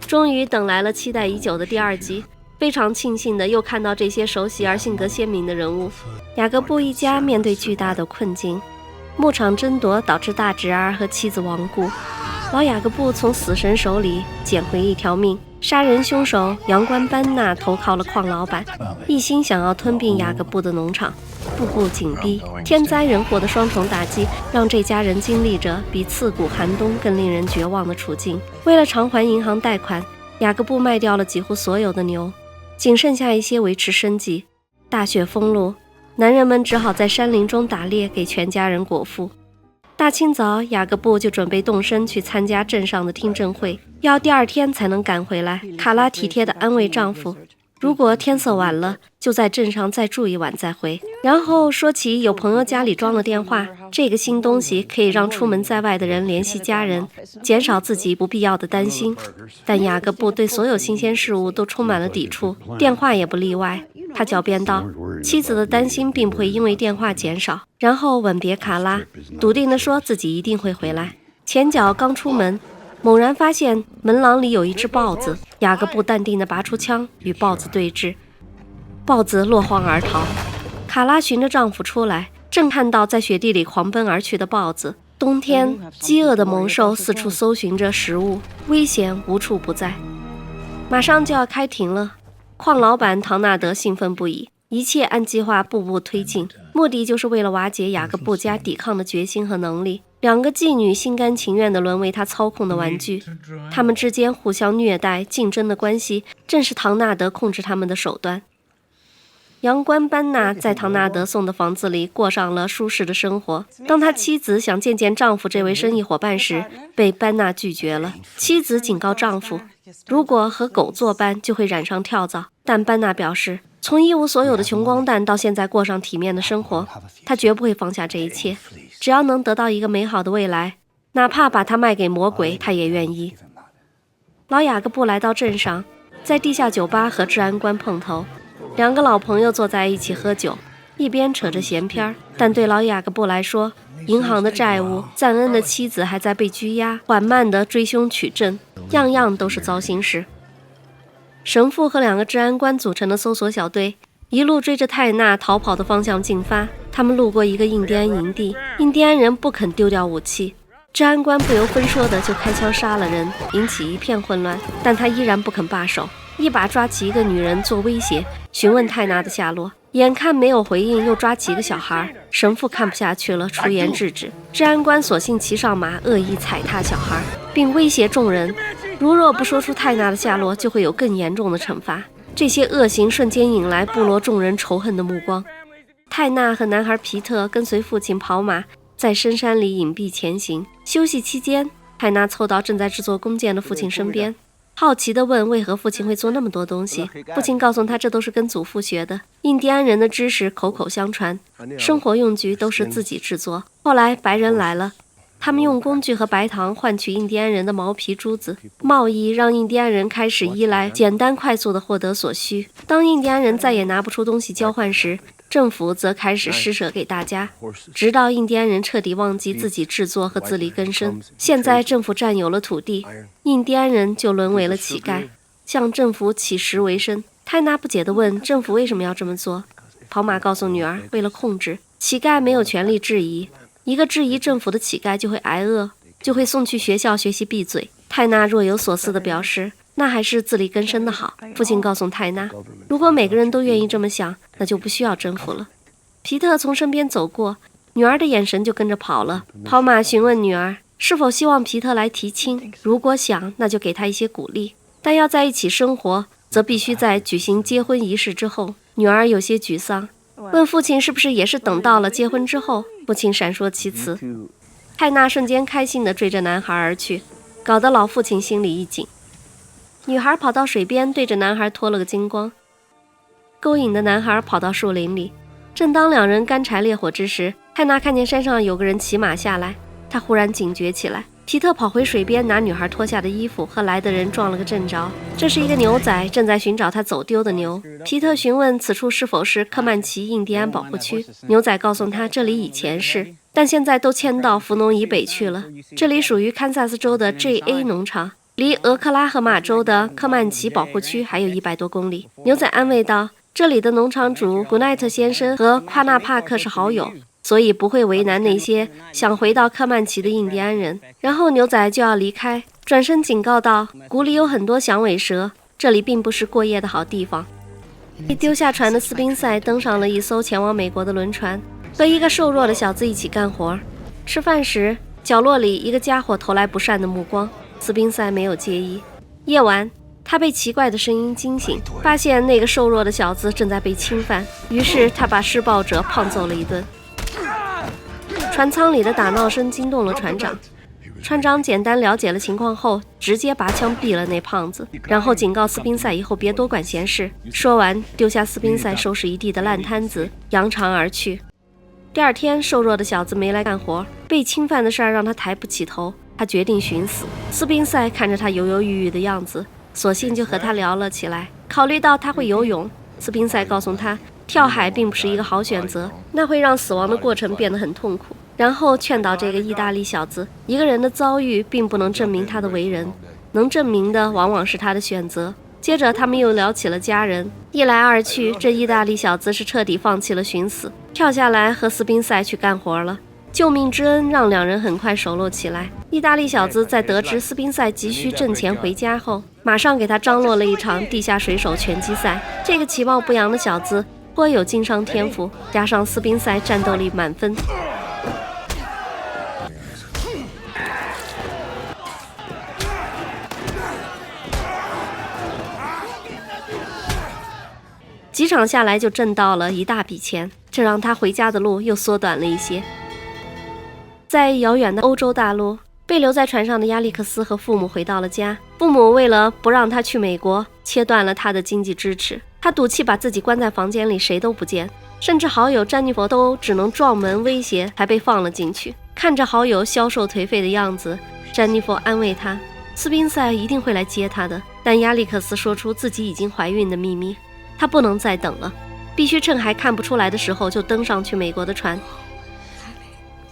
终于等来了期待已久的第2集，非常庆幸的又看到这些熟悉而性格鲜明的人物。雅各布一家面对巨大的困境，牧场争夺导致大侄儿和妻子亡故，老雅各布从死神手里捡回一条命，杀人凶手阳关班纳投靠了矿老板，一心想要吞并雅各布的农场。步步紧逼，天灾人祸的双重打击让这家人经历着比刺骨寒冬更令人绝望的处境。为了偿还银行贷款，雅各布卖掉了几乎所有的牛，仅剩下一些维持生计。大雪封路，男人们只好在山林中打猎，给全家人果腹。大清早，雅各布就准备动身去参加镇上的听证会，要第2天才能赶回来。卡拉体贴地安慰丈夫，如果天色晚了，就在镇上再住一晚再回。然后说起有朋友家里装了电话，这个新东西可以让出门在外的人联系家人，减少自己不必要的担心。但雅各布对所有新鲜事物都充满了抵触，电话也不例外。他狡辩道，妻子的担心并不会因为电话减少，然后吻别卡拉，笃定地说自己一定会回来。前脚刚出门，猛然发现门廊里有一只豹子，雅各布淡定地拔出枪与豹子对峙，豹子落荒而逃。卡拉循着丈夫出来，正看到在雪地里狂奔而去的豹子。冬天，饥饿的猛兽四处搜寻着食物，危险无处不在。马上就要开庭了，矿老板唐纳德兴奋不已，一切按计划步步推进，目的就是为了瓦解雅各布家抵抗的决心和能力。2个妓女心甘情愿地沦为他操控的玩具，他们之间互相虐待竞争的关系，正是唐纳德控制他们的手段。阳关班纳在唐纳德送的房子里过上了舒适的生活。当他妻子想见见丈夫这位生意伙伴时，被班纳拒绝了。妻子警告丈夫，如果和狗作伴就会染上跳蚤，但班纳表示，从一无所有的穷光蛋到现在过上体面的生活，他绝不会放下这一切。只要能得到一个美好的未来，哪怕把他卖给魔鬼，他也愿意。老雅各布来到镇上，在地下酒吧和治安官碰头。2个老朋友坐在一起喝酒，一边扯着闲篇，但对老雅各布来说，银行的债务，赞恩的妻子还在被拘押，缓慢地追凶取证，样样都是糟心事。神父和2个治安官组成的搜索小队，一路追着泰纳逃跑的方向进发。他们路过一个印第安营地，印第安人不肯丢掉武器，治安官不由分说的就开枪杀了人，引起一片混乱，但他依然不肯罢手，一把抓起一个女人做威胁，询问泰纳的下落。眼看没有回应，又抓起一个小孩，神父看不下去了，出言制止。治安官索性骑上马，恶意踩踏小孩，并威胁众人，如若不说出泰纳的下落，就会有更严重的惩罚。这些恶行瞬间引来部落众人仇恨的目光。泰纳和男孩皮特跟随父亲跑马，在深山里隐蔽前行。休息期间，泰纳凑到正在制作弓箭的父亲身边，好奇地问为何父亲会做那么多东西。父亲告诉他，这都是跟祖父学的，印第安人的知识口口相传，生活用具都是自己制作。后来白人来了，他们用工具和白糖换取印第安人的毛皮珠子，贸易让印第安人开始依赖简单快速地获得所需。当印第安人再也拿不出东西交换时，政府则开始施舍给大家，直到印第安人彻底忘记自己制作和自力更生。现在政府占有了土地，印第安人就沦为了乞丐，向政府乞食为生。泰纳不解地问，政府为什么要这么做？跑马告诉女儿，为了控制乞丐，没有权利质疑，一个质疑政府的乞丐就会挨饿，就会送去学校学习闭嘴。泰纳若有所思地表示，那还是自力更生的好。父亲告诉泰纳，如果每个人都愿意这么想，那就不需要政府了。皮特从身边走过，女儿的眼神就跟着跑了。跑马询问女儿是否希望皮特来提亲，如果想，那就给他一些鼓励，但要在一起生活，则必须在举行结婚仪式之后。女儿有些沮丧，问父亲是不是也是等到了结婚之后。父亲闪烁其词。泰纳瞬间开心地追着男孩而去，搞得老父亲心里一紧。女孩跑到水边，对着男孩脱了个精光。勾引的男孩跑到树林里，正当2人干柴烈火之时，泰纳看见山上有个人骑马下来，他忽然警觉起来。皮特跑回水边，拿女孩脱下的衣服，和来的人撞了个正着。这是一个牛仔，正在寻找他走丢的牛。皮特询问此处是否是科曼奇印第安保护区，牛仔告诉他，这里以前是，但现在都迁到福农以北去了。这里属于堪萨斯州的 J.A. 农场，离俄克拉荷马州的科曼奇保护区还有100多公里。牛仔安慰道，这里的农场主古奈特先生和夸纳帕克是好友，所以不会为难那些想回到科曼奇的印第安人。然后牛仔就要离开，转身警告道，谷里有很多响尾蛇，这里并不是过夜的好地方。被丢下船的斯宾塞登上了一艘前往美国的轮船，和一个瘦弱的小子一起干活。吃饭时，角落里一个家伙投来不善的目光，斯宾塞没有介意。夜晚，他被奇怪的声音惊醒，发现那个瘦弱的小子正在被侵犯，于是他把施暴者胖揍了一顿。船舱里的打闹声惊动了船长，船长简单了解了情况后，直接拔枪毙了那胖子，然后警告斯宾塞以后别多管闲事。说完，丢下斯宾塞收拾一地的烂摊子，扬长而去。第二天，瘦弱的小子没来干活，被侵犯的事儿让他抬不起头，他决定寻死。斯宾塞看着他犹犹豫豫的样子，索性就和他聊了起来。考虑到他会游泳，斯宾塞告诉他，跳海并不是一个好选择，那会让死亡的过程变得很痛苦。然后劝导这个意大利小子，一个人的遭遇并不能证明他的为人，能证明的往往是他的选择。接着他们又聊起了家人，一来二去，这意大利小子是彻底放弃了寻死，跳下来和斯宾塞去干活了。救命之恩让两人很快熟络起来。意大利小子在得知斯宾塞急需挣钱回家后，马上给他张罗了一场地下水手拳击赛。这个其貌不扬的小子颇有经商天赋，加上斯宾塞战斗力满分，几场下来就挣到了一大笔钱，这让他回家的路又缩短了一些。在遥远的欧洲大陆，被留在船上的亚历克斯和父母回到了家。父母为了不让他去美国，切断了他的经济支持。他赌气把自己关在房间里，谁都不见，甚至好友詹妮弗都只能撞门威胁才被放了进去。看着好友消瘦颓废的样子，詹妮弗安慰他，斯宾塞一定会来接他的。但亚历克斯说出自己已经怀孕的秘密，他不能再等了，必须趁还看不出来的时候就登上去美国的船。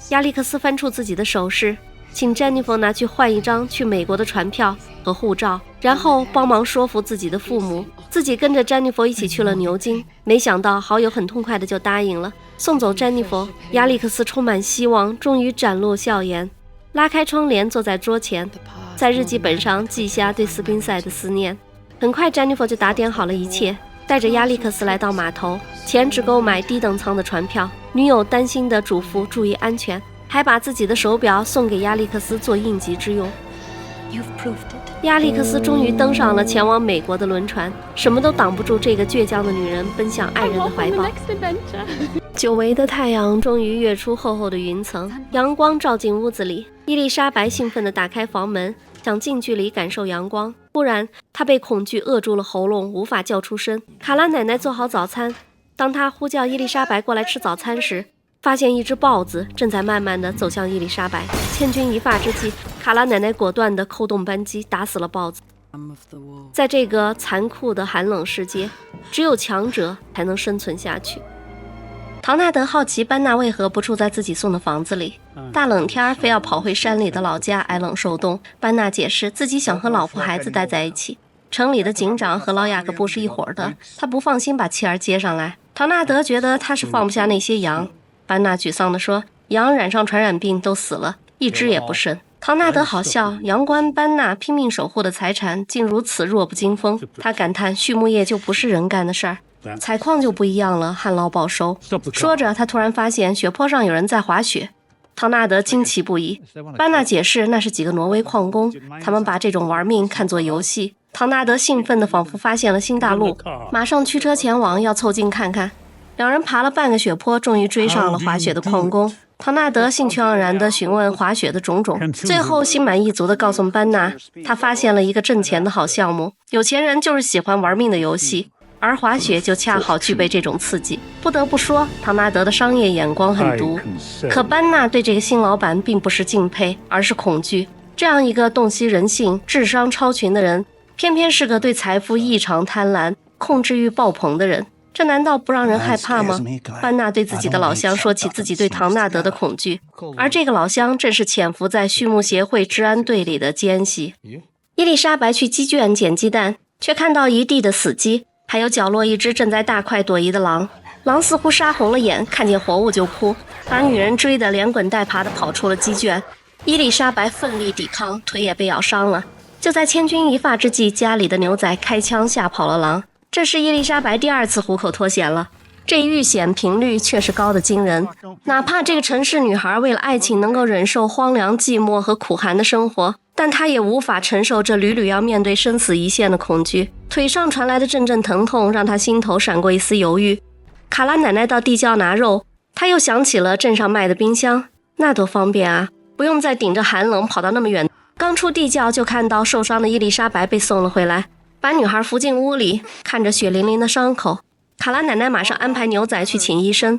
亚历克斯翻出自己的首饰，请詹妮弗拿去换一张去美国的船票和护照，然后帮忙说服自己的父母，自己跟着詹妮弗一起去了牛津。没想到好友很痛快的就答应了。送走詹妮弗，亚历克斯充满希望，终于展露笑颜，拉开窗帘坐在桌前，在日记本上记下对斯宾塞的思念。很快詹妮弗就打点好了一切，带着亚历克斯来到码头，钱只够买低等舱的船票。女友担心地嘱咐注意安全，还把自己的手表送给亚历克斯做应急之用。亚历克斯终于登上了前往美国的轮船，什么都挡不住这个倔强的女人奔向爱人的怀抱。久违的太阳终于跃出厚厚的云层，阳光照进屋子里。伊丽莎白兴奋地打开房门，想近距离感受阳光。忽然她被恐惧扼住了喉咙，无法叫出声。卡拉奶奶做好早餐，当她呼叫伊丽莎白过来吃早餐时，发现一只豹子正在慢慢地走向伊丽莎白。千钧一发之际，卡拉奶奶果断地扣动扳机，打死了豹子。在这个残酷的寒冷世界，只有强者才能生存下去。唐纳德好奇班纳为何不住在自己送的房子里，大冷天非要跑回山里的老家挨冷受冻。班纳解释自己想和老婆孩子待在一起，城里的警长和老雅各布是一伙的，他不放心把妻儿接上来。唐纳德觉得他是放不下那些羊。班纳沮丧地说，羊染上传染病都死了，一只也不剩。唐纳德好笑，羊倌班纳拼命守护的财产竟如此弱不禁风。他感叹畜牧业就不是人干的事儿，采矿就不一样了，旱涝保收。说着他突然发现雪坡上有人在滑雪，唐纳德惊奇不已。班纳解释那是几个挪威矿工，他们把这种玩命看作游戏。唐纳德兴奋地仿佛发现了新大陆，马上驱车前往，要凑近看看。两人爬了半个雪坡，终于追上了滑雪的矿工。唐纳德兴趣盎然地询问滑雪的种种，最后心满意足地告诉班纳，他发现了一个挣钱的好项目。有钱人就是喜欢玩命的游戏，而滑雪就恰好具备这种刺激。不得不说，唐纳德的商业眼光很毒。可班纳对这个新老板并不是敬佩，而是恐惧。这样一个洞悉人性、智商超群的人，偏偏是个对财富异常贪婪、控制欲爆棚的人。这难道不让人害怕吗？班纳对自己的老乡说起自己对唐纳德的恐惧，而这个老乡正是潜伏在畜牧协会治安队里的奸细。伊丽莎白去鸡圈捡鸡蛋，却看到一地的死鸡，还有角落一只正在大快朵颐的狼。狼似乎杀红了眼，看见活物就哭，把女人追得连滚带爬地跑出了鸡圈。伊丽莎白奋力抵抗，腿也被咬伤了。就在千钧一发之际，家里的牛仔开枪吓跑了狼。这是伊丽莎白第2次虎口脱险了，这遇险频率确实高得惊人。哪怕这个城市女孩为了爱情能够忍受荒凉寂寞和苦寒的生活，但她也无法承受这屡屡要面对生死一线的恐惧。腿上传来的阵阵疼痛让她心头闪过一丝犹豫。卡拉奶奶到地窖拿肉，她又想起了镇上卖的冰箱，那多方便啊，不用再顶着寒冷跑到那么远。刚出地窖就看到受伤的伊丽莎白被送了回来，把女孩扶进屋里，看着血淋淋的伤口。卡拉奶奶马上安排牛仔去请医生。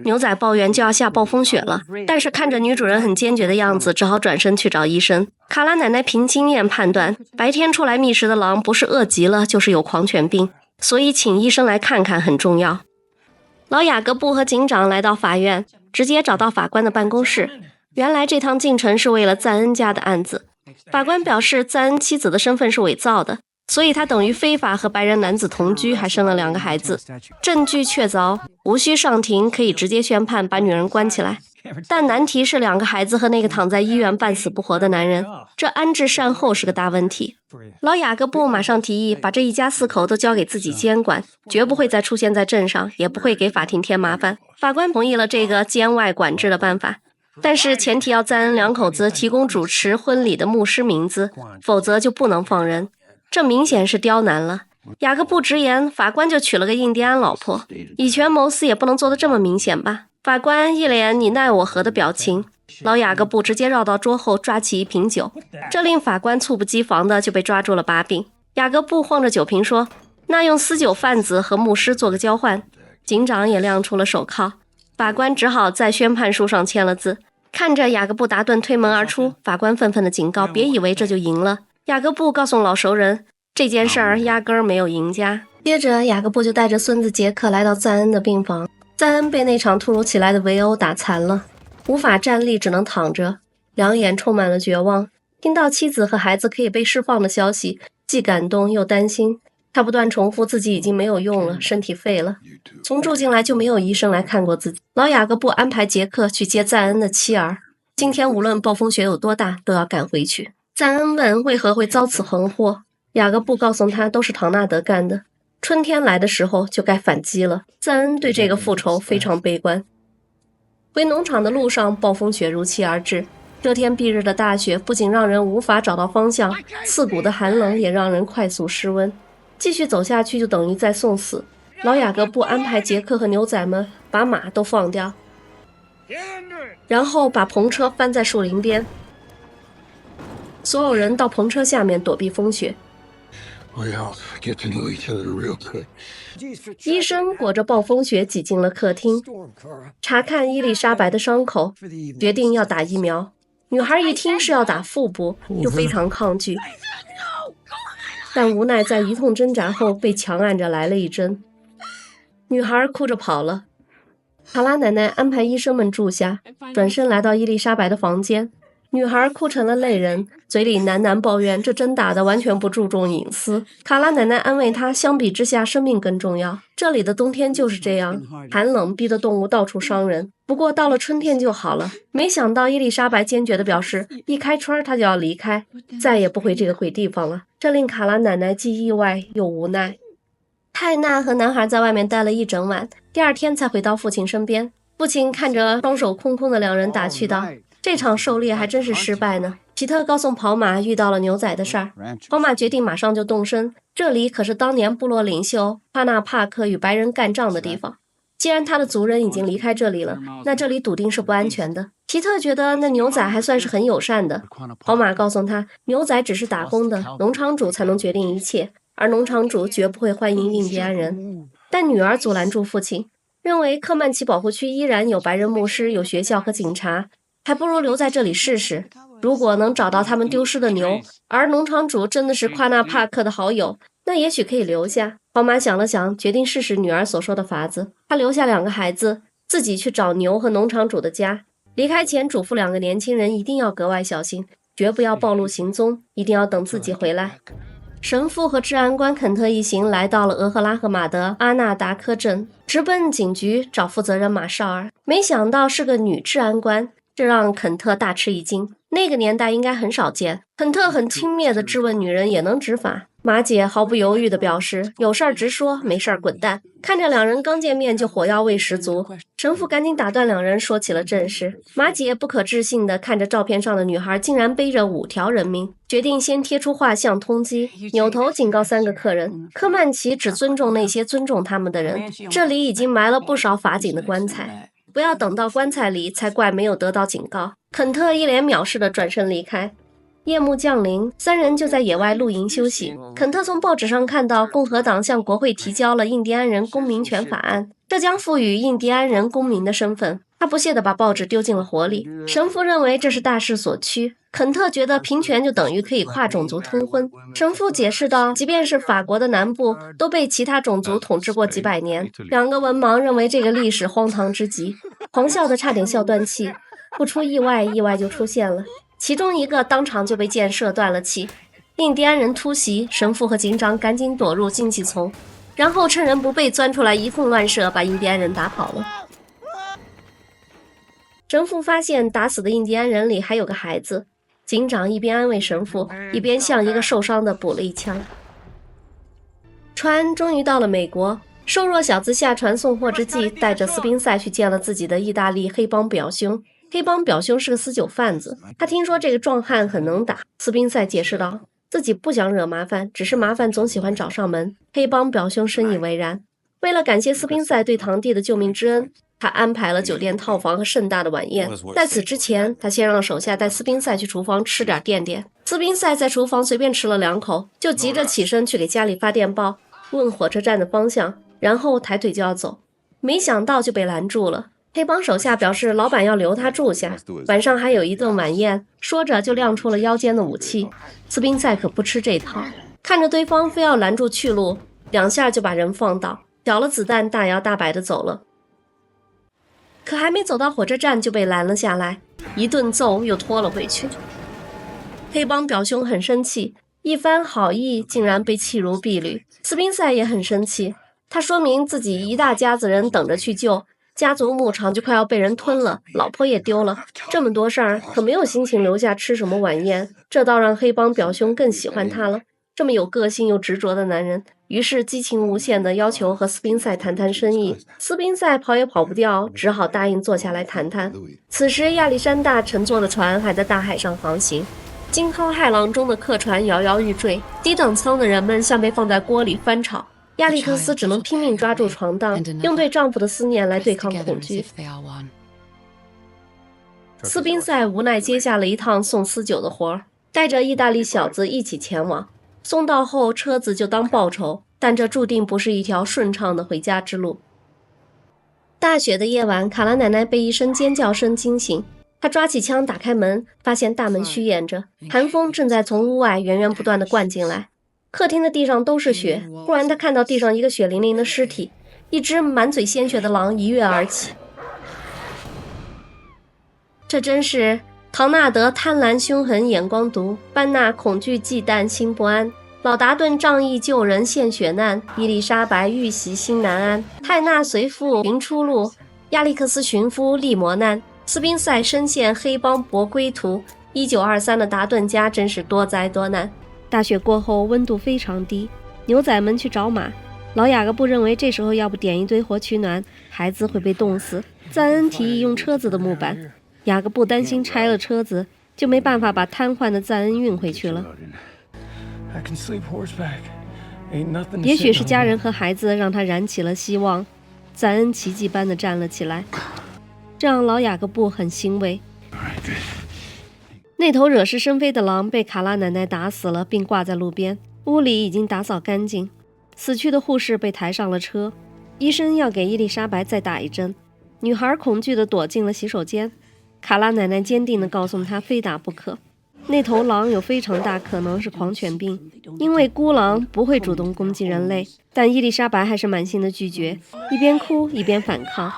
牛仔抱怨就要下暴风雪了，但是看着女主人很坚决的样子，只好转身去找医生。卡拉奶奶凭经验判断，白天出来觅食的狼不是饿极了，就是有狂犬病，所以请医生来看看很重要。老雅各布和警长来到法院，直接找到法官的办公室。原来这趟进城是为了赞恩家的案子。法官表示赞恩妻子的身份是伪造的，所以他等于非法和白人男子同居，还生了2个孩子，证据确凿，无需上庭，可以直接宣判把女人关起来。但难题是2个孩子和那个躺在医院半死不活的男人，这安置善后是个大问题。老雅各布马上提议把这一家4口都交给自己监管，绝不会再出现在镇上，也不会给法庭添麻烦。法官同意了这个监外管制的办法，但是前提要赞恩2口子提供主持婚礼的牧师名字，否则就不能放人。这明显是刁难了。雅各布直言，法官就娶了个印第安老婆，以权谋私也不能做得这么明显吧。法官一脸你奈我何的表情，老雅各布直接绕到桌后抓起一瓶酒，这令法官猝不及防的就被抓住了把柄。雅各布晃着酒瓶说，那用私酒贩子和牧师做个交换。警长也亮出了手铐，法官只好在宣判书上签了字。看着雅各布达顿推门而出，法官愤愤地警告，别以为这就赢了。雅各布告诉老熟人，这件事儿压根儿没有赢家。接着雅各布就带着孙子杰克来到赞恩的病房。赞恩被那场突如其来的围殴打残了，无法站立，只能躺着，两眼充满了绝望。听到妻子和孩子可以被释放的消息，既感动又担心。他不断重复自己已经没有用了，身体废了。从住进来就没有医生来看过自己。老雅各布安排杰克去接赞恩的妻儿，今天无论暴风雪有多大，都要赶回去。赞恩问为何会遭此横祸，雅各布告诉他都是唐纳德干的，春天来的时候就该反击了。赞恩对这个复仇非常悲观。回农场的路上，暴风雪如期而至。遮天蔽日的大雪不仅让人无法找到方向，刺骨的寒冷也让人快速失温。继续走下去就等于在送死。老雅各布安排杰克和牛仔们把马都放掉，然后把篷车翻在树林边，所有人到篷车下面躲避风雪。医生裹着暴风雪挤进了客厅，查看伊丽莎白的伤口，决定要打疫苗。女孩一听是要打腹部，就非常抗拒，但无奈在一通挣扎后被强按着来了一针。女孩哭着跑了。卡拉奶奶安排医生们住下，转身来到伊丽莎白的房间。女孩哭成了泪人，嘴里喃喃抱怨这针打的完全不注重隐私。卡拉奶奶安慰她，相比之下生命更重要，这里的冬天就是这样，寒冷逼得动物到处伤人，不过到了春天就好了。没想到伊丽莎白坚决地表示，一开春她就要离开，再也不回这个鬼地方了，这令卡拉奶奶既意外又无奈。泰纳和男孩在外面待了一整晚，第二天才回到父亲身边。父亲看着双手空空的两人打趣道，这场狩猎还真是失败呢。皮特告诉跑马遇到了牛仔的事儿，跑马决定马上就动身，这里可是当年部落领袖帕纳帕克与白人干仗的地方，既然他的族人已经离开这里了，那这里笃定是不安全的。皮特觉得那牛仔还算是很友善的，跑马告诉他，牛仔只是打工的，农场主才能决定一切，而农场主绝不会欢迎印第安人。但女儿阻拦住父亲，认为科曼奇保护区依然有白人牧师，有学校和警察，还不如留在这里试试。如果能找到他们丢失的牛，而农场主真的是夸纳帕克的好友，那也许可以留下。跑马想了想，决定试试女儿所说的法子。他留下2个孩子，自己去找牛和农场主的家。离开前嘱咐2个年轻人一定要格外小心，绝不要暴露行踪，一定要等自己回来。神父和治安官肯特一行来到了俄赫拉赫马的阿纳达科镇，直奔警局找负责人马绍尔。没想到是个女治安官，这让肯特大吃一惊。那个年代应该很少见。肯特很轻蔑地质问女人也能执法。马姐毫不犹豫地表示，有事儿直说，没事儿滚蛋。看着两人刚见面就火药味十足，神父赶紧打断两人，说起了正事。马姐不可置信地看着照片上的女孩竟然背着5条人命，决定先贴出画像通缉，扭头警告3个客人，科曼奇只尊重那些尊重他们的人，这里已经埋了不少法警的棺材，不要等到棺材里才怪没有得到警告。肯特一脸藐视地转身离开。夜幕降临，3人就在野外露营休息。肯特从报纸上看到，共和党向国会提交了印第安人公民权法案，这将赋予印第安人公民的身份。他不屑地把报纸丢进了火里。神父认为这是大势所趋。肯特觉得平权就等于可以跨种族通婚。神父解释道，即便是法国的南部都被其他种族统治过几百年。2个文盲认为这个历史荒唐之极，狂笑得差点笑断气。不出意外，意外就出现了。其中一个当场就被箭射断了气。印第安人突袭，神父和警长赶紧躲入荆棘丛，然后趁人不备钻出来一通乱射，把印第安人打跑了。神父发现打死的印第安人里还有个孩子，警长一边安慰神父，一边向一个受伤的补了一枪。船终于到了美国，瘦弱小子下船送货之际，带着斯宾塞去见了自己的意大利黑帮表兄。黑帮表兄是个私酒贩子，他听说这个壮汉很能打。斯宾塞解释道，自己不想惹麻烦，只是麻烦总喜欢找上门。黑帮表兄深以为然。为了感谢斯宾塞对堂弟的救命之恩，他安排了酒店套房和盛大的晚宴。在此之前，他先让手下带斯宾塞去厨房吃点垫垫。斯宾塞在厨房随便吃了2口，就急着起身去给家里发电报，问火车站的方向，然后抬腿就要走，没想到就被拦住了。黑帮手下表示老板要留他住下，晚上还有一顿晚宴，说着就亮出了腰间的武器。斯宾塞可不吃这套，看着对方非要拦住去路，2下就把人放倒，缴了子弹，大摇大摆地走了。可还没走到火车站就被拦了下来，一顿揍又拖了回去。黑帮表兄很生气，一番好意竟然被弃如敝履。斯宾塞也很生气，他说明自己一大家子人等着去救，家族牧场就快要被人吞了，老婆也丢了，这么多事儿，可没有心情留下吃什么晚宴。这倒让黑帮表兄更喜欢他了，这么有个性又执着的男人。于是激情无限地要求和斯宾塞谈谈生意。斯宾塞跑也跑不掉，只好答应坐下来谈谈。此时亚历山大乘坐的船还在大海上航行，惊涛骇浪中的客船摇摇欲坠，低等舱的人们像被放在锅里翻炒。亚历克斯只能拼命抓住床档，用对丈夫的思念来对抗恐惧。斯宾塞无奈接下了一趟送私酒的活，带着意大利小子一起前往。送到后，车子就当报酬，但这注定不是一条顺畅的回家之路。大雪的夜晚，卡拉奶奶被一声尖叫声惊醒，她抓起枪打开门，发现大门虚掩着，寒风正在从屋外源源不断地灌进来。客厅的地上都是雪，忽然他看到地上一个血淋淋的尸体，一只满嘴鲜血的狼一跃而起。这真是唐纳德贪婪凶狠眼光毒，班纳恐惧忌惮心不安，老达顿仗义救人现血难，伊丽莎白遇袭心难安，泰纳随父寻出路，亚历克斯寻夫历磨难，斯宾塞深陷黑帮搏归途。1923的达顿家真是多灾多难。大雪过后，温度非常低，牛仔们去找马。老雅各布认为这时候要不点一堆火取暖，孩子会被冻死。赞恩提议用车子的木板，雅各布担心拆了车子就没办法把瘫痪的赞恩运回去了。也许是家人和孩子让他燃起了希望，赞恩奇迹般地站了起来，这让老雅各布很欣慰。那头惹是生非的狼被卡拉奶奶打死了，并挂在路边，屋里已经打扫干净。死去的护士被抬上了车，医生要给伊丽莎白再打一针。女孩恐惧地躲进了洗手间，卡拉奶奶坚定地告诉她非打不可。那头狼有非常大可能是狂犬病，因为孤狼不会主动攻击人类，但伊丽莎白还是满心的拒绝，一边哭一边反抗。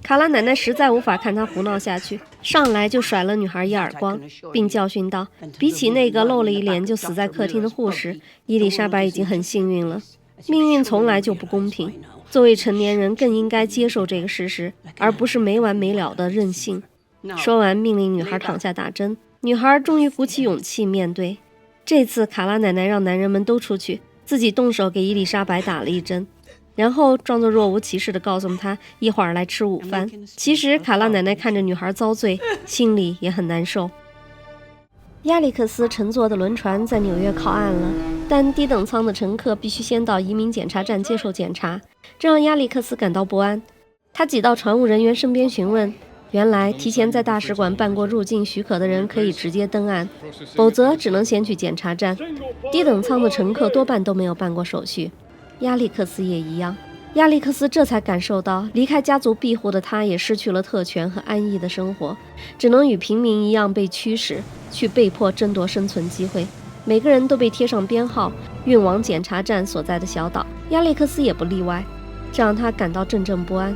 卡拉奶奶实在无法看他胡闹下去，上来就甩了女孩一耳光，并教训道：比起那个露了一脸就死在客厅的护士，伊丽莎白已经很幸运了。命运从来就不公平，作为成年人更应该接受这个事实，而不是没完没了的任性。说完命令女孩躺下打针，女孩终于鼓起勇气面对。这次卡拉奶奶让男人们都出去，自己动手给伊丽莎白打了一针，然后装作若无其事地告诉她一会儿来吃午饭。其实卡拉奶奶看着女孩遭罪，心里也很难受。亚历克斯乘坐的轮船在纽约靠岸了，但低等舱的乘客必须先到移民检查站接受检查，这让亚历克斯感到不安。他挤到船务人员身边询问，原来提前在大使馆办过入境许可的人可以直接登岸，否则只能先去检查站。低等舱的乘客多半都没有办过手续，亚历克斯也一样。亚历克斯这才感受到，离开家族庇护的他也失去了特权和安逸的生活，只能与平民一样被驱使去被迫争夺生存机会。每个人都被贴上编号，运往检查站所在的小岛，亚历克斯也不例外，这让他感到怔怔不安。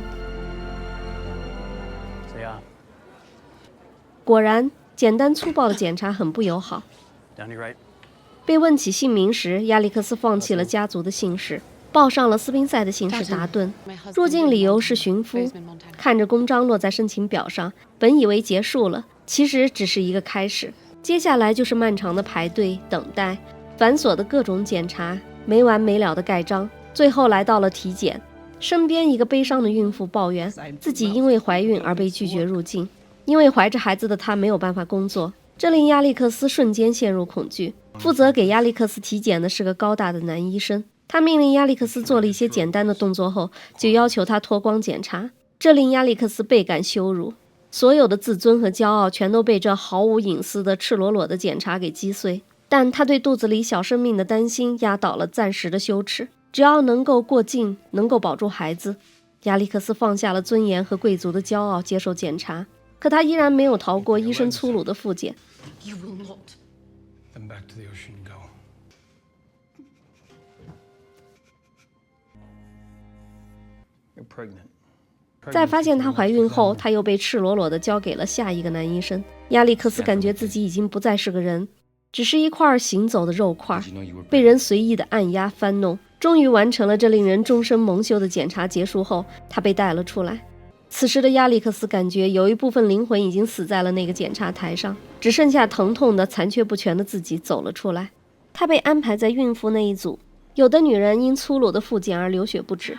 果然，简单粗暴的检查很不友好。被问起姓名时，亚历克斯放弃了家族的姓氏，报上了斯宾塞的姓氏达顿。入境理由是寻夫。看着公章落在申请表上，本以为结束了，其实只是一个开始。接下来就是漫长的排队等待，繁琐的各种检查，没完没了的盖章，最后来到了体检。身边一个悲伤的孕妇抱怨自己因为怀孕而被拒绝入境，因为怀着孩子的她没有办法工作，这令亚历克斯瞬间陷入恐惧。负责给亚历克斯体检的是个高大的男医生，他命令亚历克斯做了一些简单的动作后，就要求他脱光检查，这令亚历克斯倍感羞辱。所有的自尊和骄傲全都被这毫无隐私的赤裸裸的检查给击碎，但他对肚子里小生命的担心压倒了暂时的羞耻。只要能够过境，能够保住孩子，亚历克斯放下了尊严和贵族的骄傲，接受检查。可他依然没有逃过医生粗鲁的复检。在发现她怀孕后，她又被赤裸裸地交给了下一个男医生。亚历克斯感觉自己已经不再是个人，只是一块行走的肉块，被人随意的按压翻弄。终于完成了这令人终身蒙羞的检查。结束后，他被带了出来。此时的亚历克斯感觉有一部分灵魂已经死在了那个检查台上，只剩下疼痛的残缺不全的自己走了出来。他被安排在孕妇那一组，有的女人因粗鲁的复检而流血不止。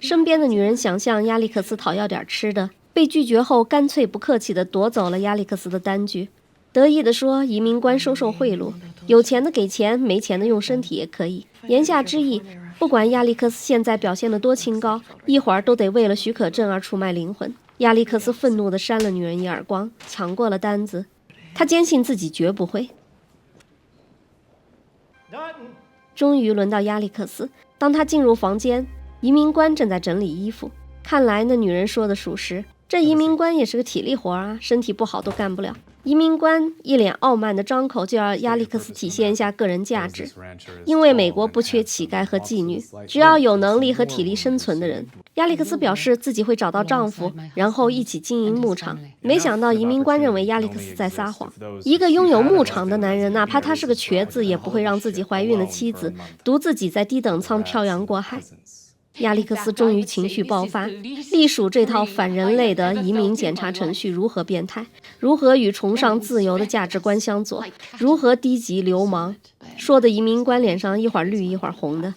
身边的女人想向亚历克斯讨要点吃的，被拒绝后干脆不客气地夺走了亚历克斯的单据，得意地说移民官收受贿赂，有钱的给钱，没钱的用身体也可以。言下之意，不管亚历克斯现在表现得多清高，一会儿都得为了许可证而出卖灵魂。亚历克斯愤怒地扇了女人一耳光，抢过了单子。他坚信自己绝不会。终于轮到亚历克斯，当他进入房间，移民官正在整理衣服。看来那女人说的属实，这移民官也是个体力活啊，身体不好都干不了。移民官一脸傲慢的张口，就要亚历克斯体现一下个人价值，因为美国不缺乞丐和妓女，只要有能力和体力生存的人。亚历克斯表示自己会找到丈夫，然后一起经营牧场。没想到移民官认为亚历克斯在撒谎。一个拥有牧场的男人，哪怕他是个瘸子，也不会让自己怀孕的妻子独自己在低等舱漂洋过海。亚历克斯终于情绪爆发，隶属这套反人类的移民检查程序如何变态，如何与崇尚自由的价值观相左，如何低级流氓，说的移民官脸上一会儿绿一会儿红的。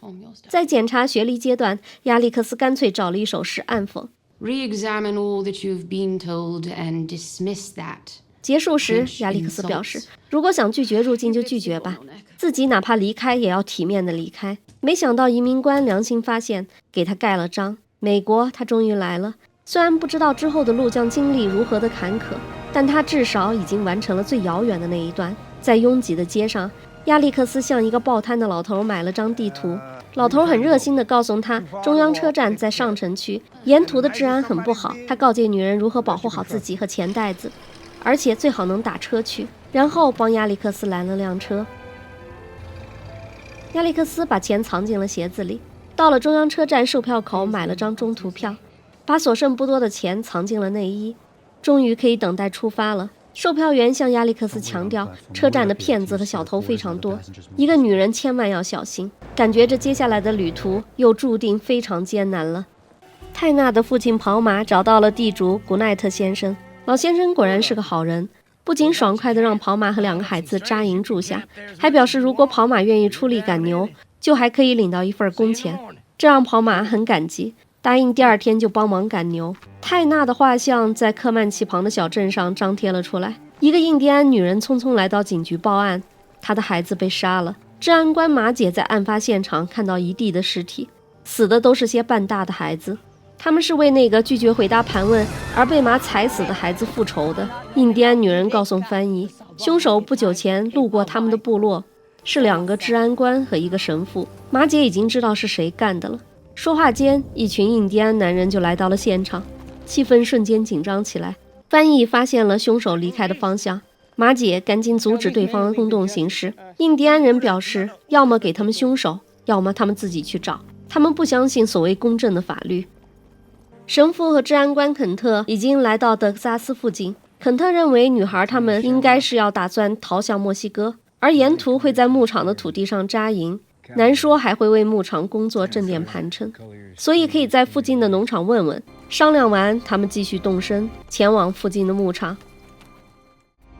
在检查学历阶段，亚历克斯干脆找了一首诗暗讽。Re-examine all that you've been told and dismiss that. 结束时，亚历克斯表示，如果想拒绝入境就拒绝吧，自己哪怕离开也要体面的离开。没想到移民官良心发现，给他盖了章。美国，他终于来了。虽然不知道之后的路将经历如何的坎坷，但他至少已经完成了最遥远的那一段。在拥挤的街上，亚历克斯向一个报摊的老头买了张地图。老头很热心地告诉他，中央车站在上城区，沿途的治安很不好。他告诫女人如何保护好自己和钱袋子，而且最好能打车去，然后帮亚历克斯拦了辆车。亚历克斯把钱藏进了鞋子里，到了中央车站售票口买了张中途票。把所剩不多的钱藏进了内衣，终于可以等待出发了。售票员向亚历克斯强调，车站的骗子和小偷非常多，一个女人千万要小心，感觉这接下来的旅途又注定非常艰难了。泰纳的父亲跑马找到了地主古奈特先生，老先生果然是个好人，不仅爽快地让跑马和2个孩子扎营住下，还表示如果跑马愿意出力赶牛，就还可以领到一份工钱，这让跑马很感激，答应第2天就帮忙赶牛。泰纳的画像在科曼奇旁的小镇上张贴了出来，一个印第安女人匆匆来到警局报案，她的孩子被杀了。治安官马姐在案发现场看到一地的尸体，死的都是些半大的孩子，他们是为那个拒绝回答盘问而被马踩死的孩子复仇的。印第安女人告诉翻译，凶手不久前路过他们的部落，是2个治安官和1个神父。马姐已经知道是谁干的了。说话间，一群印第安男人就来到了现场，气氛瞬间紧张起来。翻译发现了凶手离开的方向，马姐赶紧阻止对方冲动行事。印第安人表示，要么给他们凶手，要么他们自己去找，他们不相信所谓公正的法律。神父和治安官肯特已经来到德克萨斯附近，肯特认为女孩他们应该是要打算逃向墨西哥，而沿途会在牧场的土地上扎营，难说还会为牧场工作挣点盘缠，所以可以在附近的农场问问。商量完，他们继续动身前往附近的牧场。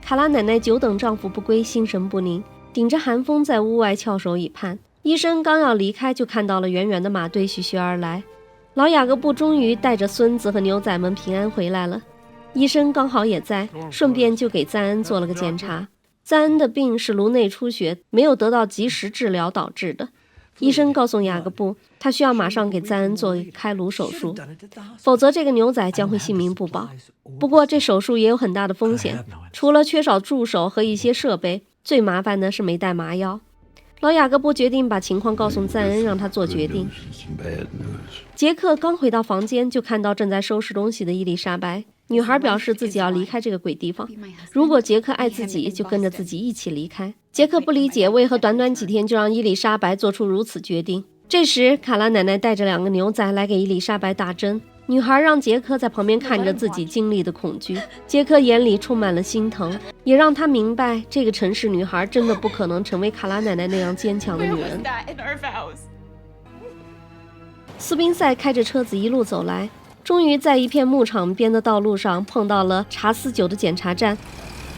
卡拉奶奶久等丈夫不归，心神不宁，顶着寒风在屋外翘首以盼。医生刚要离开，就看到了远远的马队徐徐而来。老雅各布终于带着孙子和牛仔们平安回来了，医生刚好也在，顺便就给赞恩做了个检查。赞恩的病是颅内出血没有得到及时治疗导致的，医生告诉雅各布，他需要马上给赞恩做一个开颅手术，否则这个牛仔将会性命不保。不过这手术也有很大的风险，除了缺少助手和一些设备，最麻烦的是没带麻药。老雅各布决定把情况告诉赞恩，让他做决定。杰克刚回到房间，就看到正在收拾东西的伊丽莎白。女孩表示自己要离开这个鬼地方，如果杰克爱自己，就跟着自己一起离开。杰克不理解为何短短几天就让伊丽莎白做出如此决定。这时卡拉奶奶带着2个牛仔来给伊丽莎白打针，女孩让杰克在旁边看着自己经历的恐惧。杰克眼里充满了心疼，也让他明白这个城市女孩真的不可能成为卡拉奶奶那样坚强的女人。斯宾塞开着车子一路走来，终于在一片牧场边的道路上碰到了查斯酒的检查站。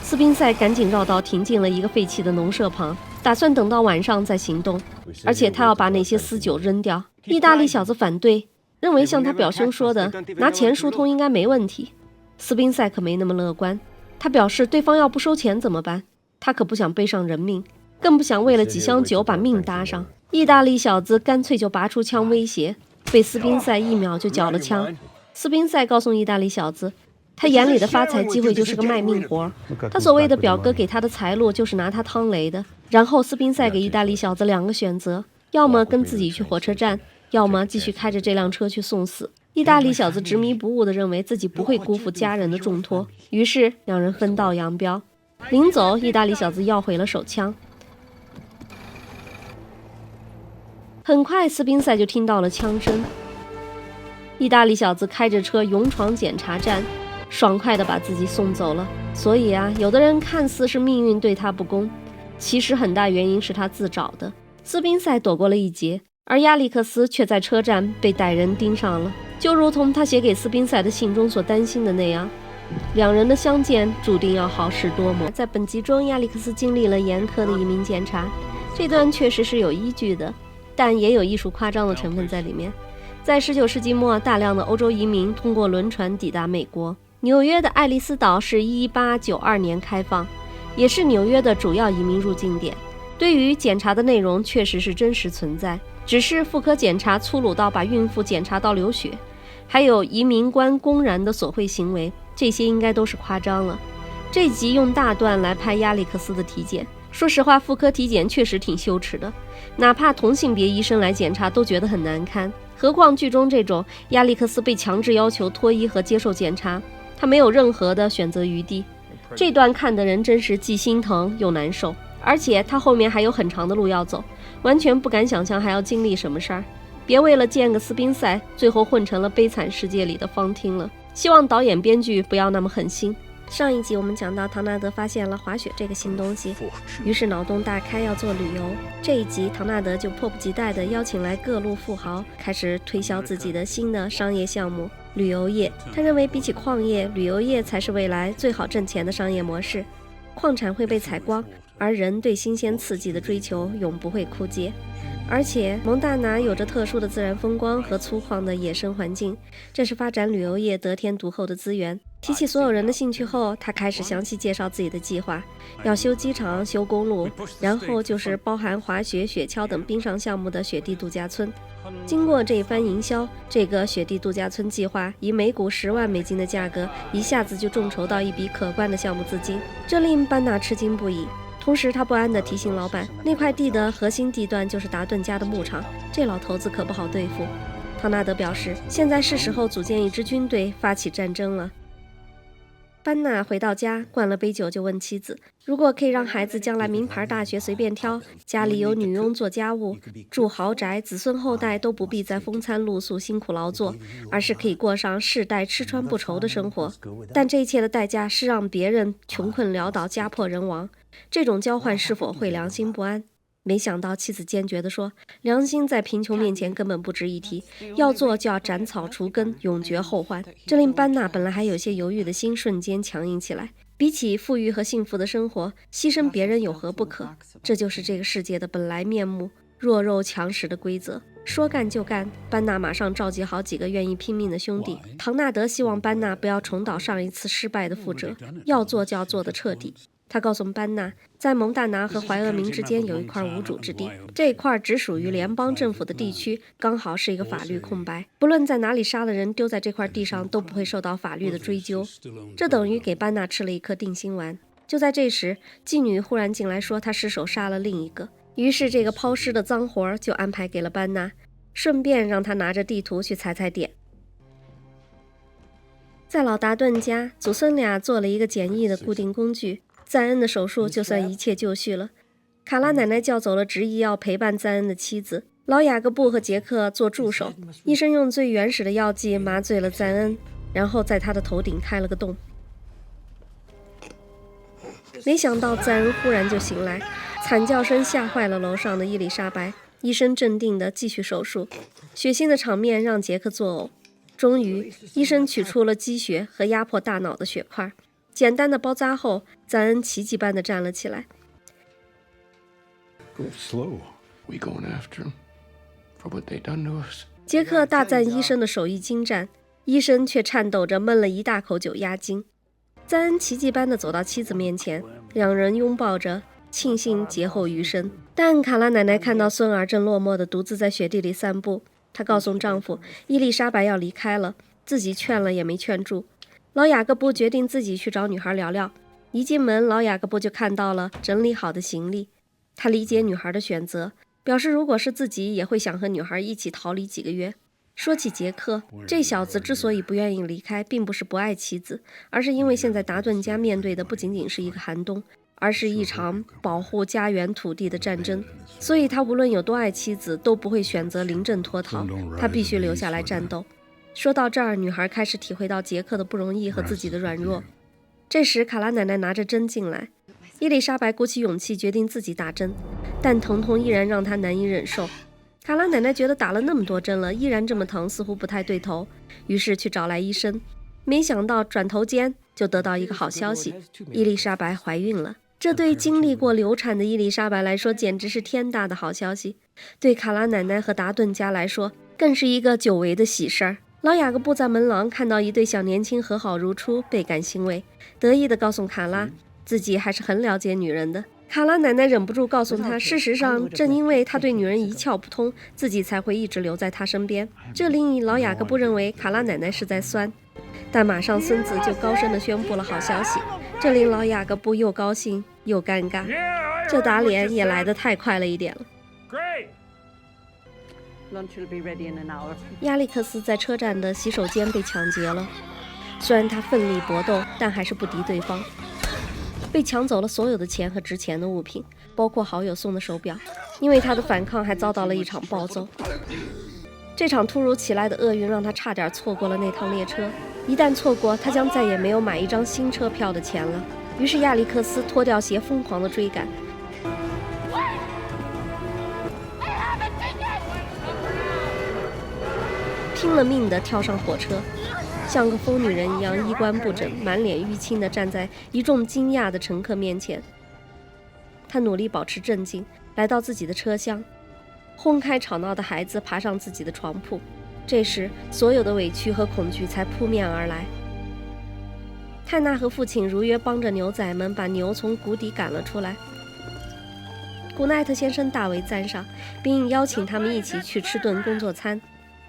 斯宾塞赶紧绕道停进了一个废弃的农舍旁，打算等到晚上再行动，而且他要把那些私酒扔掉。意大利小子反对，认为像他表兄说的，拿钱疏通应该没问题。斯宾塞可没那么乐观，他表示对方要不收钱怎么办？他可不想背上人命，更不想为了几箱酒把命搭上。意大利小子干脆就拔出枪威胁，被斯宾塞1秒就缴了枪。斯宾塞告诉意大利小子，他眼里的发财机会就是个卖命活，他所谓的表哥给他的财路就是拿他趟雷的。然后斯宾塞给意大利小子2个选择，要么跟自己去火车站，要么继续开着这辆车去送死。意大利小子执迷不悟地认为自己不会辜负家人的重托，于是2人分道扬镳。临走，意大利小子要回了手枪。很快斯宾塞就听到了枪声，意大利小子开着车勇闯检查站，爽快地把自己送走了。所以啊，有的人看似是命运对他不公，其实很大原因是他自找的。斯宾塞躲过了一劫，而亚历克斯却在车站被歹人盯上了，就如同他写给斯宾塞的信中所担心的那样，2人的相见注定要好事多磨。在本集中，亚历克斯经历了严苛的移民检查，这段确实是有依据的，但也有艺术夸张的成分在里面。在19世纪末，大量的欧洲移民通过轮船抵达美国。纽约的爱丽丝岛是1892年开放，也是纽约的主要移民入境点。对于检查的内容确实是真实存在，只是妇科检查粗鲁到把孕妇检查到流血，还有移民官公然的索贿行为，这些应该都是夸张了。这集用大段来拍亚历克斯的体检，说实话，妇科体检确实挺羞耻的，哪怕同性别医生来检查都觉得很难堪，何况剧中这种亚历克斯被强制要求脱衣和接受检查，他没有任何的选择余地。这段看的人真是既心疼又难受，而且他后面还有很长的路要走，完全不敢想象还要经历什么事儿。别为了建个斯宾塞，最后混成了悲惨世界里的方汀了。希望导演编剧不要那么狠心。上一集我们讲到唐纳德发现了滑雪这个新东西，于是脑洞大开要做旅游。这一集唐纳德就迫不及待地邀请来各路富豪，开始推销自己的新的商业项目——旅游业。他认为比起矿业，旅游业才是未来最好挣钱的商业模式。矿产会被采光，而人对新鲜刺激的追求永不会枯竭。而且蒙大拿有着特殊的自然风光和粗犷的野生环境，这是发展旅游业得天独厚的资源。提起所有人的兴趣后，他开始详细介绍自己的计划，要修机场、修公路，然后就是包含滑雪、雪橇等冰上项目的雪地度假村。经过这一番营销，这个雪地度假村计划以每股10万美金的价格，一下子就众筹到一笔可观的项目资金，这令班纳吃惊不已。同时他不安地提醒老板，那块地的核心地段就是达顿家的牧场，这老头子可不好对付。唐纳德表示，现在是时候组建一支军队，发起战争了。班纳回到家，灌了杯酒，就问妻子，如果可以让孩子将来名牌大学随便挑，家里有女佣做家务，住豪宅，子孙后代都不必再风餐露宿辛苦劳作，而是可以过上世代吃穿不愁的生活，但这一切的代价是让别人穷困潦倒，家破人亡，这种交换是否会良心不安？没想到妻子坚决地说，良心在贫穷面前根本不值一提，要做就要斩草除根，永绝后患。这令班纳本来还有些犹豫的心瞬间强硬起来。比起富裕和幸福的生活，牺牲别人有何不可？这就是这个世界的本来面目，弱肉强食的规则。说干就干，班纳马上召集好几个愿意拼命的兄弟。唐纳德希望班纳不要重蹈上一次失败的覆辙，要做就要做得彻底。他告诉班纳，在蒙大拿和怀俄明之间有一块无主之地，这一块只属于联邦政府的地区，刚好是一个法律空白，不论在哪里杀了人，丢在这块地上都不会受到法律的追究。这等于给班纳吃了一颗定心丸。就在这时，妓女忽然进来说她失手杀了另一个，于是这个抛尸的脏活就安排给了班纳，顺便让他拿着地图去踩踩点。在老达顿家，祖孙俩做了一个简易的固定工具，赞恩的手术就算一切就绪了。卡拉奶奶叫走了执意要陪伴赞恩的妻子，老雅各布和杰克做助手。医生用最原始的药剂麻醉了赞恩，然后在他的头顶开了个洞。没想到赞恩忽然就醒来，惨叫声吓坏了楼上的伊丽莎白。医生镇定地继续手术，血腥的场面让杰克作呕。终于，医生取出了积血和压迫大脑的血块。简单的包扎后，赞恩奇迹般地站了起来。杰克大赞医生的手艺精湛，医生却颤抖着闷了一大口酒压惊。赞恩奇迹般地走到妻子面前，两人拥抱着，庆幸劫后余生。但卡拉奶奶看到孙儿正落寞地独自在雪地里散步，她告诉丈夫伊丽莎白要离开了，自己劝了也没劝住。老雅各布决定自己去找女孩聊聊。一进门，老雅各布就看到了整理好的行李。他理解女孩的选择，表示如果是自己也会想和女孩一起逃离几个月。说起杰克，这小子之所以不愿意离开，并不是不爱妻子，而是因为现在达顿家面对的不仅仅是一个寒冬，而是一场保护家园土地的战争。所以他无论有多爱妻子，都不会选择临阵脱逃，他必须留下来战斗。说到这儿，女孩开始体会到杰克的不容易和自己的软弱。这时卡拉奶奶拿着针进来，伊丽莎白鼓起勇气决定自己打针，但疼痛依然让她难以忍受。卡拉奶奶觉得打了那么多针了，依然这么疼，似乎不太对头，于是去找来医生。没想到转头间就得到一个好消息，伊丽莎白怀孕了。这对经历过流产的伊丽莎白来说简直是天大的好消息，对卡拉奶奶和达顿家来说更是一个久违的喜事儿。老雅各布在门廊看到一对小年轻和好如初，倍感欣慰，得意地告诉卡拉自己还是很了解女人的。卡拉奶奶忍不住告诉他，事实上正因为他对女人一窍不通，自己才会一直留在他身边。这令老雅各布认为卡拉奶奶是在酸，但马上孙子就高声地宣布了好消息，这令老雅各布又高兴又尴尬，这打脸也来得太快了一点了。亚历克斯在车站的洗手间被抢劫了，虽然他奋力搏斗，但还是不敌对方，被抢走了所有的钱和值钱的物品，包括好友送的手表。因为他的反抗，还遭到了一场暴揍。这场突如其来的厄运让他差点错过了那趟列车，一旦错过，他将再也没有买一张新车票的钱了。于是亚历克斯脱掉鞋，疯狂地追赶。拼了命地跳上火车，像个疯女人一样衣冠不整、满脸淤青地站在一众惊讶的乘客面前。他努力保持镇静，来到自己的车厢，轰开吵闹的孩子，爬上自己的床铺。这时，所有的委屈和恐惧才扑面而来。泰纳和父亲如约帮着牛仔们把牛从谷底赶了出来。古奈特先生大为赞赏，并邀请他们一起去吃顿工作餐。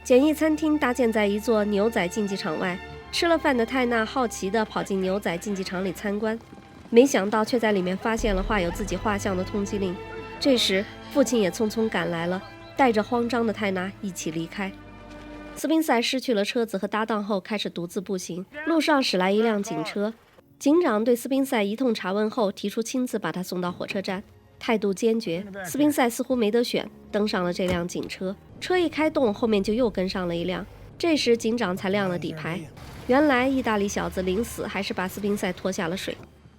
简易餐厅搭建在一座牛仔竞技场外，吃了饭的泰纳好奇地跑进牛仔竞技场里参观，没想到却在里面发现了画有自己画像的通缉令。这时父亲也匆匆赶来了，带着慌张的泰纳一起离开。斯宾塞失去了车子和搭档后，开始独自步行。路上驶来一辆警车，警长对斯宾塞一通查问后，提出亲自把他送到火车站，态度坚决。斯宾塞似乎没得选，登上了这辆警车。车一开动，后面就又跟上了一辆。这时警长才亮了底牌，原来意大利小子临死还是把斯宾塞拖下了水。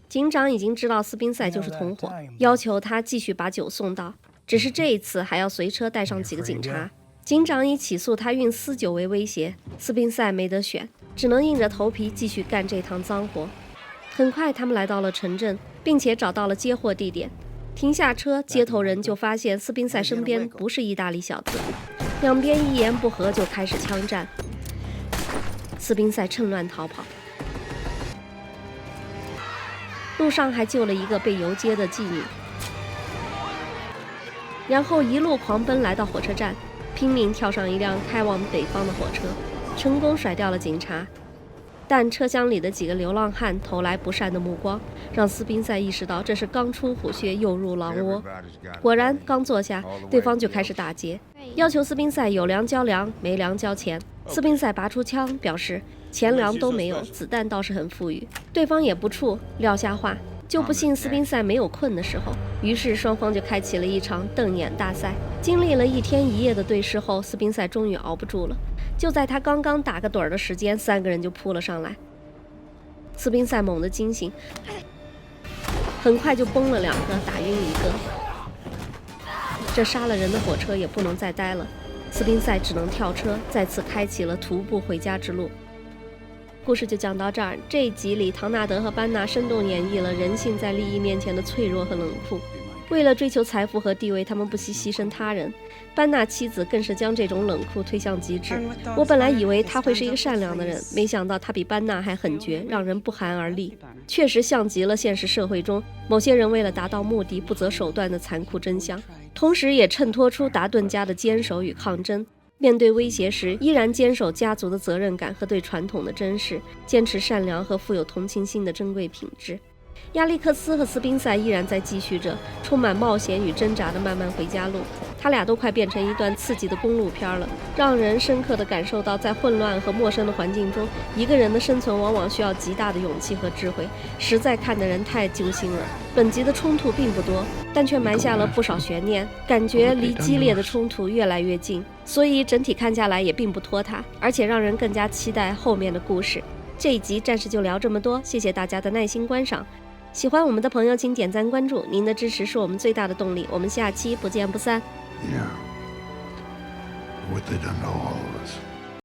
警长已经知道斯宾塞就是同伙，要求他继续把酒送到，只是这一次还要随车带上几个警察。警长以起诉他运私酒为威胁，斯宾塞没得选，只能硬着头皮继续干这趟脏活。很快他们来到了城镇，并且找到了接货地点。停下车，接头人就发现斯宾塞身边不是意大利小子，两边一言不合就开始枪战。斯宾塞趁乱逃跑，路上还救了一个被游街的妓女，然后一路狂奔来到火车站，拼命跳上一辆开往北方的火车，成功甩掉了警察。但车厢里的几个流浪汉投来不善的目光，让斯宾塞意识到这是刚出虎穴又入狼窝。果然，刚坐下，对方就开始打劫，要求斯宾塞有粮交粮，没粮交钱。斯宾塞拔出枪，表示钱粮都没有，子弹倒是很富裕。对方也不怵，撂下话，就不信斯宾塞没有困的时候。于是双方就开启了一场瞪眼大赛。经历了一天一夜的对视后，斯宾塞终于熬不住了。就在他刚刚打个盹的时间，三个人就扑了上来。斯宾塞猛地惊醒，很快就崩了两个，打晕一个。这杀了人的火车也不能再待了，斯宾塞只能跳车，再次开启了徒步回家之路。故事就讲到这儿。这一集里，唐纳德和班纳生动演绎了人性在利益面前的脆弱和冷酷。为了追求财富和地位，他们不惜牺牲他人。班纳妻子更是将这种冷酷推向极致。我本来以为他会是一个善良的人，没想到他比班纳还狠绝，让人不寒而栗。确实像极了现实社会中某些人为了达到目的不择手段的残酷真相，同时也衬托出达顿家的坚守与抗争。面对威胁时，依然坚守家族的责任感和对传统的珍视，坚持善良和富有同情心的珍贵品质。亚历克斯和斯宾塞依然在继续着充满冒险与挣扎的漫漫回家路，他俩都快变成一段刺激的公路片了，让人深刻地感受到在混乱和陌生的环境中，一个人的生存往往需要极大的勇气和智慧，实在看得人太揪心了。本集的冲突并不多，但却埋下了不少悬念，感觉离激烈的冲突越来越近，所以整体看下来也并不拖沓，而且让人更加期待后面的故事。这一集暂时就聊这么多，谢谢大家的耐心观赏。喜欢我们的朋友请点赞关注，您的支持是我们最大的动力。我们下期不见不散。Yeah. What they done to all of us.